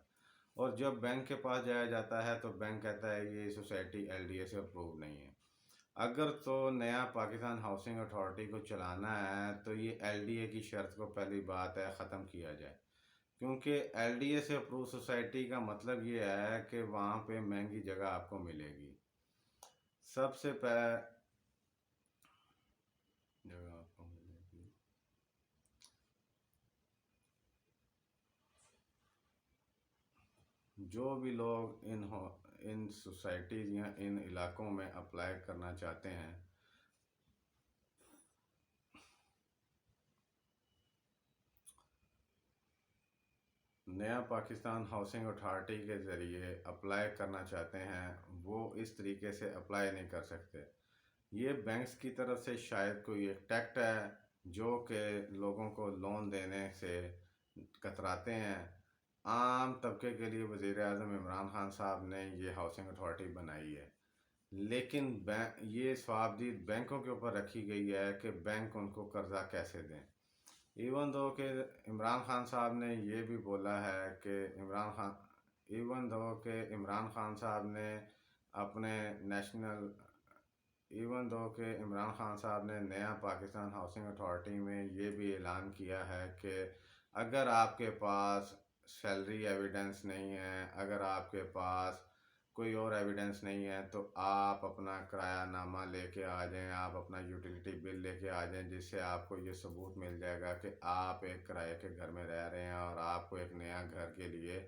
और जब बैंक के पास जाया जाता है तो बैंक कहता है ये सोसाइटी एलडीए से अप्रूव नहीं है। अगर तो नया पाकिस्तान हाउसिंग अथॉरिटी को चलाना है तो ये एलडीए की शर्त को पहली बात है ख़त्म किया जाए, क्योंकि एलडीए से अप्रूव सोसाइटी का मतलब ये है कि वहाँ पे महंगी जगह आपको मिलेगी। सबसे पहले जगह आपको मिलेगी, जो भी लोग इन सोसाइटीज़ या इन इलाकों में अप्लाई करना चाहते हैं, नया पाकिस्तान हाउसिंग अथॉरिटी के ज़रिए अप्लाई करना चाहते हैं, वो इस तरीके से अप्लाई नहीं कर सकते। ये बैंक्स की तरफ से शायद कोई एक टैक्ट है जो कि लोगों को लोन देने से कतराते हैं। आम तबके के लिए वज़ीर आज़म इमरान खान साहब ने ये हाउसिंग अथॉरिटी बनाई है, लेकिन ये सवाबदीद बैंकों के ऊपर रखी गई है कि बैंक उनको कर्ज़ा कैसे दें। इवन दो कि इमरान खान साहब ने ये भी बोला है कि इमरान खान साहब ने अपने नेशनल इवन दो कि इमरान खान साहब ने नया पाकिस्तान हाउसिंग अथॉरिटी में ये भी ऐलान किया है कि अगर आपके पास सैलरी एविडेंस नहीं है, अगर आपके पास कोई और एविडेंस नहीं है, तो आप अपना किरायानामा लेके आ जाएं, आप अपना यूटिलिटी बिल लेके आ जाएं, जिससे आपको ये सबूत मिल जाएगा कि आप एक किराए के घर में रह रहे हैं और आपको एक नया घर के लिए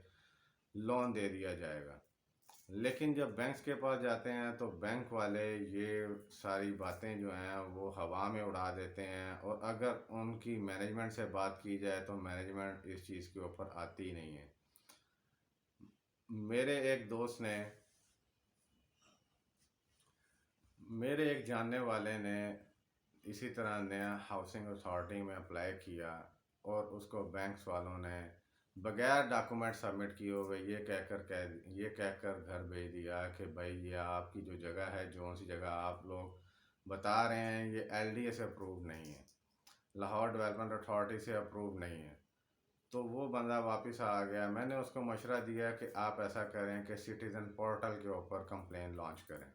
लोन दे दिया जाएगा। लेकिन जब बैंक्स के पास जाते हैं तो बैंक वाले ये सारी बातें जो हैं वो हवा में उड़ा देते हैं, और अगर उनकी मैनेजमेंट से बात की जाए तो मैनेजमेंट इस चीज़ के ऊपर आती ही नहीं है। मेरे एक दोस्त ने, मेरे एक जानने वाले ने इसी तरह नया हाउसिंग अथॉरिटी में अप्लाई किया, और उसको बैंक्स वालों ने बगैर डॉक्यूमेंट सबमिट किए हुए ये कहकर घर भेज दिया कि भाई ये आपकी जो जगह है, जो सी जगह आप लोग बता रहे हैं, ये एलडीए से अप्रूव नहीं है, लाहौर डेवलपमेंट अथॉरिटी से अप्रूव नहीं है। तो वो बंदा वापस आ गया। मैंने उसको मशवरा दिया कि आप ऐसा करें कि सिटीज़न पोर्टल के ऊपर कंप्लेन लॉन्च करें।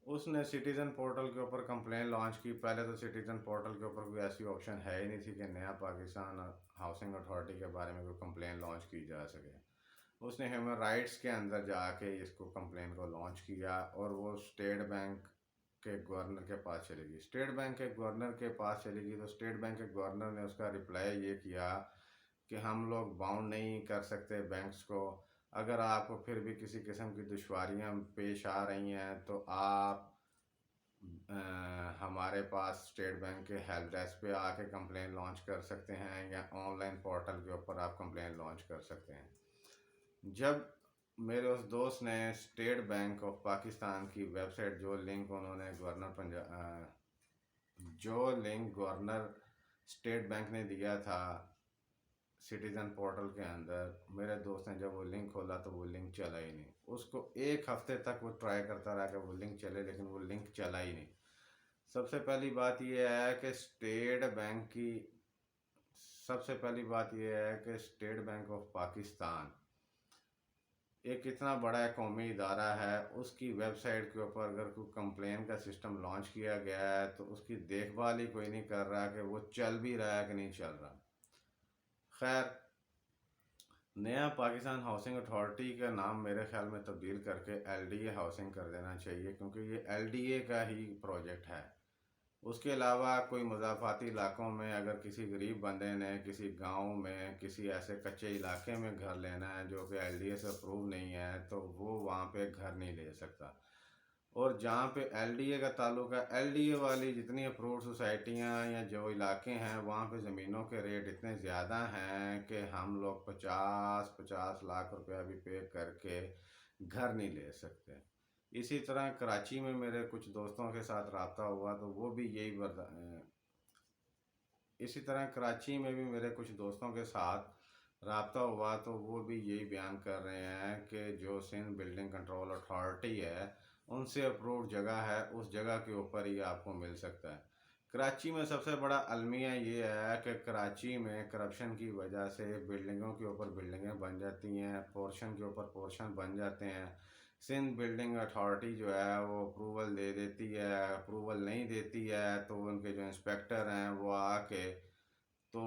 उसने सिटीज़न पोर्टल के ऊपर कंप्लेन लॉन्च की। पहले तो सिटीज़न पोर्टल के ऊपर कोई ऐसी ऑप्शन है ही नहीं थी कि नया पाकिस्तान हाउसिंग अथॉरिटी के बारे में कोई कंप्लेन लॉन्च की जा सके। उसने ह्यूमन राइट्स के अंदर जाके इसको कंप्लेन को लॉन्च किया, और वो स्टेट बैंक के गवर्नर के पास चली गई। स्टेट बैंक के गवर्नर के पास चली गई तो स्टेट बैंक के गवर्नर ने उसका रिप्लाई ये किया कि हम लोग बाउंड नहीं कर सकते बैंक्स को। अगर आपको फिर भी किसी किस्म की दुश्वारियाँ पेश आ रही हैं तो आप हमारे पास स्टेट बैंक के हेल्प डेस्क पे आके कंप्लेन लॉन्च कर सकते हैं, या ऑनलाइन पोर्टल के ऊपर आप कंप्लेन लॉन्च कर सकते हैं। जब मेरे उस दोस्त ने स्टेट बैंक ऑफ पाकिस्तान की वेबसाइट, जो लिंक गवर्नर स्टेट बैंक ने दिया था सिटीज़न पोर्टल के अंदर, मेरे दोस्त ने जब वो लिंक खोला तो वो लिंक चला ही नहीं। उसको एक हफ्ते तक वो ट्राई करता रहा कि वो लिंक चले, लेकिन वो लिंक चला ही नहीं। सबसे पहली बात यह है कि स्टेट बैंक ऑफ पाकिस्तान एक इतना बड़ा कौमी इदारा है, उसकी वेबसाइट के ऊपर अगर कोई कंप्लेन का सिस्टम लॉन्च किया गया है तो उसकी देखभाल ही कोई नहीं कर रहा कि वो चल भी रहा है कि नहीं चल रहा। खैर, नया पाकिस्तान हाउसिंग अथॉरिटी का नाम मेरे ख्याल में तब्दील करके एलडीए हाउसिंग कर देना चाहिए, क्योंकि ये एलडीए का ही प्रोजेक्ट है। उसके अलावा कोई मुज़ाफ़ाती इलाकों में अगर किसी गरीब बंदे ने किसी गांव में किसी ऐसे कच्चे इलाके में घर लेना है जो कि एलडीए से अप्रूव नहीं है, तो वो वहाँ पे घर नहीं ले सकता। और जहाँ पे एलडीए का ताल्लुक है, एलडीए वाली जितनी अप्रूव्ड सोसाइटियाँ या जो इलाके हैं वहाँ पे ज़मीनों के रेट इतने ज़्यादा हैं कि हम लोग 50-50 लाख रुपया भी पे करके घर नहीं ले सकते। इसी तरह कराची में मेरे कुछ दोस्तों के साथ रब्ता हुआ तो वो भी यही इसी तरह कराची में भी मेरे कुछ दोस्तों के साथ रब्ता हुआ तो वो भी यही बयान कर रहे हैं कि जो सिंध बिल्डिंग कंट्रोल अथॉरिटी है उनसे अप्रूव्ड जगह है, उस जगह के ऊपर ही आपको मिल सकता है। कराची में सबसे बड़ा अलमिया ये है कि कराची में करप्शन की वजह से बिल्डिंगों के ऊपर बिल्डिंगें बन जाती हैं, पोर्शन के ऊपर पोर्शन बन जाते हैं। सिंध बिल्डिंग अथॉरिटी जो है वो अप्रूवल दे देती है, अप्रूवल नहीं देती है तो उनके जो इंस्पेक्टर हैं वो आके तो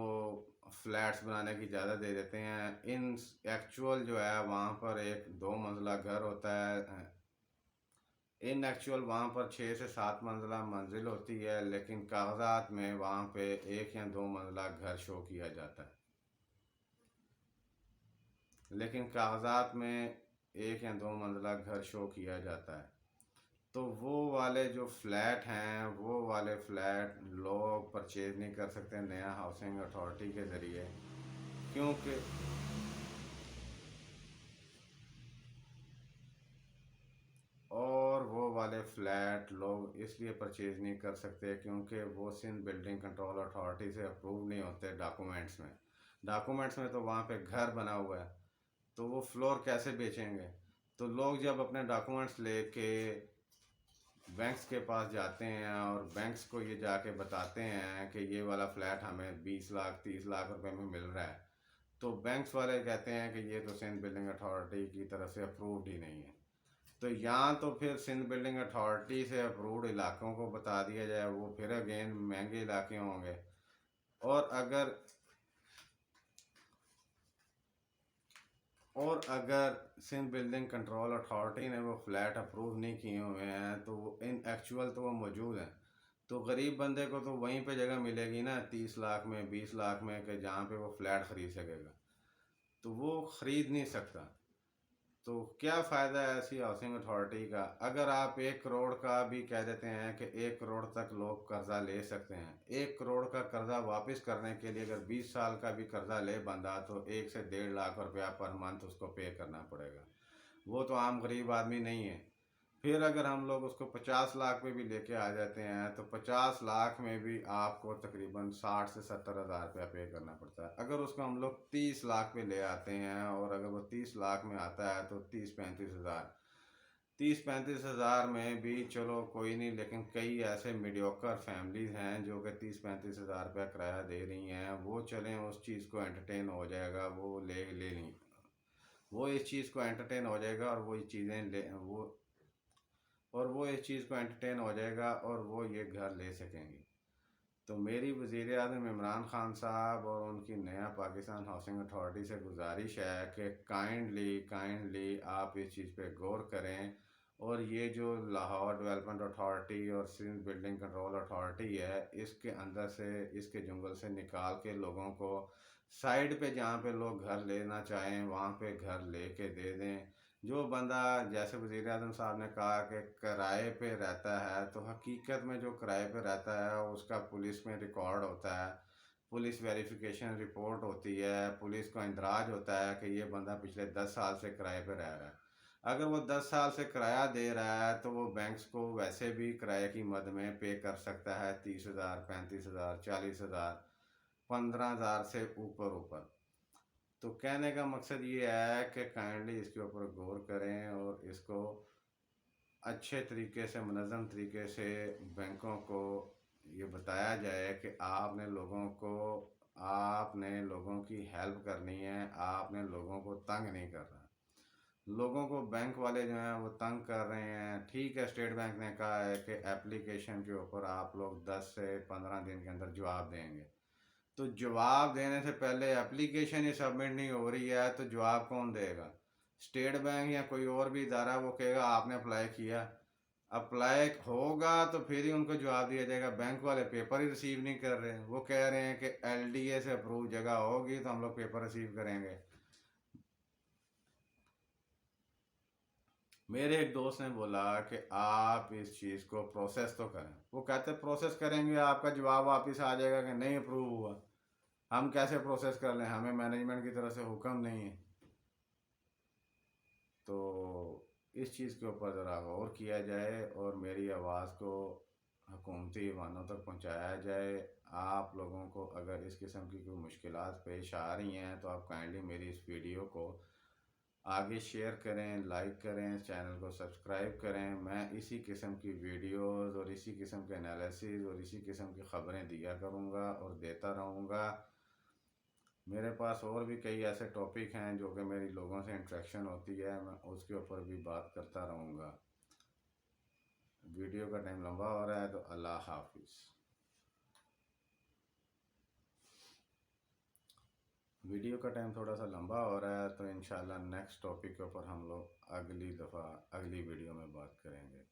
फ्लैट्स बनाने की इजाज़त दे देते हैं। इन एक्चुअल जो है वहाँ पर एक 2 मंजिला घर होता है, इन एक्चुअल वहाँ पर 6 से 7 मंजिला मंजिल होती है, लेकिन कागजात में वहाँ पे 1 या 2 मंजिला घर शो किया जाता है। लेकिन कागजात में 1 या 2 मंजिला घर शो किया जाता है। तो वो वाले जो फ्लैट हैं वो वाले फ्लैट लोग परचेज़ नहीं कर सकते नया हाउसिंग अथॉरिटी के ज़रिए, क्योंकि और वो वाले फ्लैट लोग इसलिए परचेज़ नहीं कर सकते क्योंकि वो सिंध बिल्डिंग कंट्रोल अथॉरिटी से अप्रूव नहीं होते डॉक्यूमेंट्स में तो वहाँ पे घर बना हुआ है, तो वो फ्लोर कैसे बेचेंगे। तो लोग जब अपने डॉक्यूमेंट्स लेके बैंक्स के पास जाते हैं और बैंक्स को ये जाके बताते हैं कि ये वाला फ़्लैट हमें 20 लाख 30 लाख रुपए में मिल रहा है, तो बैंक्स वाले कहते हैं कि ये तो सिंध बिल्डिंग अथॉरिटी की तरफ से अप्रूव्ड ही नहीं है। तो यहाँ तो फिर सिंध बिल्डिंग अथॉरिटी से अप्रूव्ड इलाकों को बता दिया जाए, वो फिर अगेन महंगे इलाके होंगे। और अगर सिंध बिल्डिंग कंट्रोल अथॉरिटी ने वो फ्लैट अप्रूव नहीं किए हुए हैं तो वो इन एक्चुअल तो वो मौजूद हैं, तो गरीब बंदे को तो वहीं पे जगह मिलेगी ना 30 लाख में 20 लाख में, कि जहाँ पे वो फ्लैट ख़रीद सकेगा, तो वो ख़रीद नहीं सकता। तो क्या फ़ायदा है ऐसी हाउसिंग अथॉरिटी का? अगर आप 1 करोड़ का भी कह देते हैं कि 1 करोड़ तक लोग कर्जा ले सकते हैं, 1 करोड़ का कर्जा वापस करने के लिए अगर 20 साल का भी कर्जा ले बंदा तो 1 से 1.5 लाख रुपया पर मंथ उसको पे करना पड़ेगा। वो तो आम गरीब आदमी नहीं है। फिर अगर हम लोग उसको 50 लाख पे भी लेके आ जाते हैं तो 50 लाख में भी आपको तकरीबन 60 से 70 हज़ार रुपया पे करना पड़ता है। अगर उसको हम लोग 30 लाख पे ले आते हैं और अगर वो 30 लाख में आता है तो 30-35 हज़ार, 30-35 हज़ार में भी चलो कोई नहीं, लेकिन कई ऐसे मीडियोकर फैमिलीज़ हैं जो कि 30-35 हज़ार रुपया किराया दे रही हैं, वो चलें उस चीज़ को एंटरटेन हो जाएगा, वो ले ले नहीं, वो इस चीज़ को एंटरटेन हो जाएगा और वो ये चीज़ें ले वो इस चीज़ को एंटरटेन हो जाएगा और वो ये घर ले सकेंगे। तो मेरी वज़ीर आज़म इमरान खान साहब और उनकी नया पाकिस्तान हाउसिंग अथॉरिटी से गुजारिश है कि काइंडली आप इस चीज़ पे गौर करें और ये जो लाहौर डेवलपमेंट अथॉरिटी और सिंध बिल्डिंग कंट्रोल अथॉरिटी है, इसके अंदर से, इसके जंगल से निकाल के लोगों को साइड पे जहाँ पे लोग घर लेना चाहें वहाँ पे घर लेके दे दें। जो बंदा, जैसे वज़ीर आज़म साहब ने कहा कि किराए पे रहता है, तो हकीकत में जो किराए पे रहता है उसका पुलिस में रिकॉर्ड होता है, पुलिस वेरिफिकेशन रिपोर्ट होती है, पुलिस को इंदराज होता है कि ये बंदा पिछले 10 साल से किराए पे रह रहा है। अगर वो 10 साल से किराया दे रहा है तो वो बैंक्स को वैसे भी किराए की मद में पे कर सकता है 30 हज़ार, 35 हज़ार, 40 हज़ार, 15 हज़ार से ऊपर ऊपर। तो कहने का मकसद ये है कि काइंडली इसके ऊपर गौर करें और इसको अच्छे तरीके से, मुनज़्ज़म तरीके से बैंकों को ये बताया जाए कि आपने लोगों की हेल्प करनी है, आपने लोगों को तंग नहीं करना। लोगों को बैंक वाले जो हैं वो तंग कर रहे हैं। ठीक है, स्टेट बैंक ने कहा है कि एप्लीकेशन के ऊपर आप लोग 10 से 15 दिन के अंदर जवाब देंगे। तो जवाब देने से पहले एप्लीकेशन ही सबमिट नहीं हो रही है तो जवाब कौन देगा? स्टेट बैंक या कोई और भी इदारा वो कहेगा आपने अप्लाई किया, अप्लाई होगा तो फिर ही उनको जवाब दिया जाएगा। बैंक वाले पेपर ही रिसीव नहीं कर रहे हैं, वो कह रहे हैं कि एलडीए से अप्रूव जगह होगी तो हम लोग पेपर रिसीव करेंगे। मेरे एक दोस्त ने बोला कि आप इस चीज़ को प्रोसेस तो करें। वो कहते प्रोसेस करेंगे आपका जवाब वापस आ जाएगा कि नहीं अप्रूव हुआ। हम कैसे प्रोसेस कर लें, हमें मैनेजमेंट की तरफ से हुक्म नहीं है। तो इस चीज़ के ऊपर ज़रा गौर किया जाए और मेरी आवाज़ को हुकूमती ऐवानों तक पहुँचाया जाए। आप लोगों को अगर इस किस्म की कोई मुश्किलात पेश आ रही हैं तो आप काइंडली मेरी इस वीडियो को आगे शेयर करें, लाइक करें, चैनल को सब्सक्राइब करें। मैं इसी किस्म की वीडियोज़ और इसी किस्म के एनालिसिस और इसी किस्म की ख़बरें दिया करूँगा और देता रहूँगा। मेरे पास और भी कई ऐसे टॉपिक हैं जो कि मेरी लोगों से इंटरेक्शन होती है, मैं उसके ऊपर भी बात करता रहूँगा। वीडियो का टाइम लंबा हो रहा है तो अल्लाह हाफिज़। वीडियो का टाइम थोड़ा सा लंबा हो रहा है तो इंशाल्लाह नेक्स्ट टॉपिक के ऊपर हम लोग अगली दफ़ा अगली वीडियो में बात करेंगे।